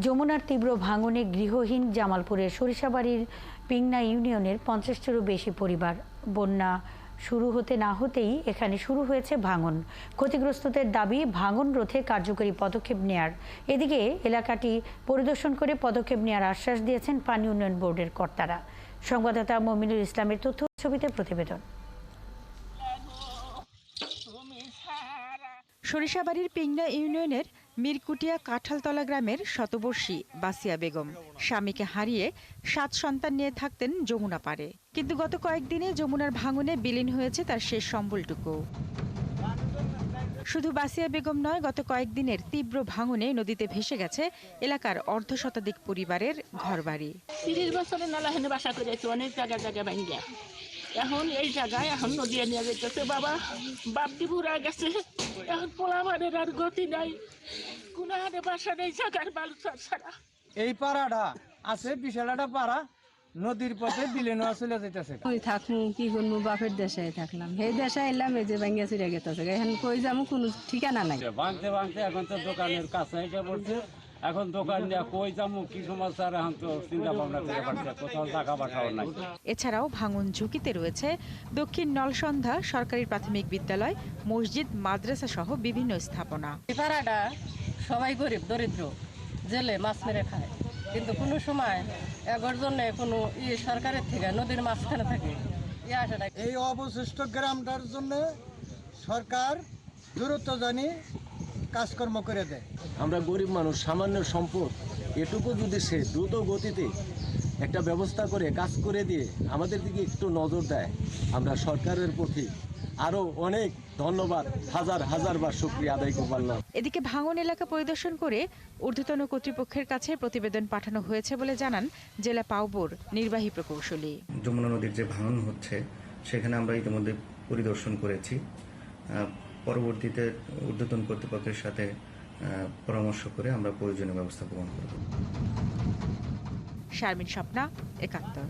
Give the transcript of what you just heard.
যমুনার তীব্র ভাঙনে গৃহহীন জামালপুরের সরিষাবাড়ির পিংনা ইউনিয়নের 50টিরও বেশি পরিবার। বন্যা শুরু হতে না হতেই এখানে শুরু হয়েছে ভাঙন। ক্ষতিগ্রস্তদের দাবি ভাঙন রোধে কার্যকরী পদক্ষেপ নেয়ার। এদিকে এলাকাটি পরিদর্শন করে পদক্ষেপ নেয়ার আশ্বাস দিয়েছেন পানি উন্নয়ন বোর্ডের কর্তারা। সংবাদদাতা মমিনুল ইসলামের তথ্য ছবিতে প্রতিবেদন। সরিষাবাড়ির পিংনা ইউনিয়নের মিরকুটিয়া কাঁঠালতলা গ্রামের শতবর্ষী বাসিয়া বেগম স্বামীকে হারিয়ে 7 সন্তান নিয়ে থাকতেন যমুনা পাড়ে, কিন্তু গত কয়েকদিনে যমুনার ভাঙনে বিলীন হয়েছে তার শেষ সম্বলটুকু। শুধু বাসিয়া বেগম নয়, গত কয়েকদিনের তীব্র ভাঙনে নদীতে ভেসে গেছে এলাকার অর্ধশতাধিক পরিবারের ঘরবাড়ি। 30 বছরের নালাহেনে বাসা করেছে, অনেক জায়গায় ভাঙ্গা। এখন এই জায়গায় এখন নদী নিয়ে যেতেছে। বাবা বাপটি পুরা গেছে, এখন পোলামানের আর গতি নাই, কোন হারে বাসা নেই জায়গার বালুচর ছাড়া। এই পাড়াটা আছে বিশালাটা পাড়া, নদীর পথে বিলীন হয়ে চলে যেতেছে। ওই থাকমু কি করবো, বাপের দেশে থাকলাম, এই দেশে এলাম, এই যে ভাঙ্গা চুরে গেতেছে, এখন কই যাবো কোনো ঠিকানা নাই। ভাঙতে এখন তো দোকানের কাছে এসে পড়ছে, এখন দোকান নিয়ে কই যাবো কি সমস্যা, এখন তো চিন্তা ভাবনা করে পারছে, কোথাও টাকা পয়সাও নাই। এছাড়াও ভাঙন ঝুঁকিতে রয়েছে দক্ষিণ নলসন্ধ্যা সরকারি প্রাথমিক বিদ্যালয়, মসজিদ, মাদ্রাসা সহ বিভিন্ন স্থাপনা। এই পাড়াটা সবাই গরিব দরিদ্র, জেলে মাছ মেরে খায়, কিন্তু কোনো সময় এগোর জন্য কোনো সরকারের থেকে নদীর মাঝখানে থাকে এই অবশিষ্ট গ্রামটার জন্য সরকার দূরত্ব জানি কাজকর্ম করে দেয়। আমরা গরিব মানুষ, সামান্য সম্পদ, এটুকু যদি সে দ্রুত গতিতে একটা ব্যবস্থা করে কাজ করে দিয়ে আমাদের দিকে একটু নজর দেয়, আমরা সরকারের প্রতি আরও অনেক ধন্যবাদ, হাজার বার শুকরিয়া আদায় করলাম। এদিকে ভাঙন এলাকা পরিদর্শন করে ঊর্ধ্বতন কর্তৃপক্ষের কাছে প্রতিবেদন পাঠানো হয়েছে বলে জানান জেলা পাউবোর নির্বাহী প্রকৌশলী। যমুনা নদীর যে ভাঙন হচ্ছে সেখানে আমরা ইতিমধ্যে পরিদর্শন করেছি। পরবর্তীতে ঊর্ধ্বতন কর্তৃপক্ষের সাথে পরামর্শ করে আমরা প্রয়োজনীয় ব্যবস্থা গ্রহণ করব। শারমিন স্বপ্না, ৭১।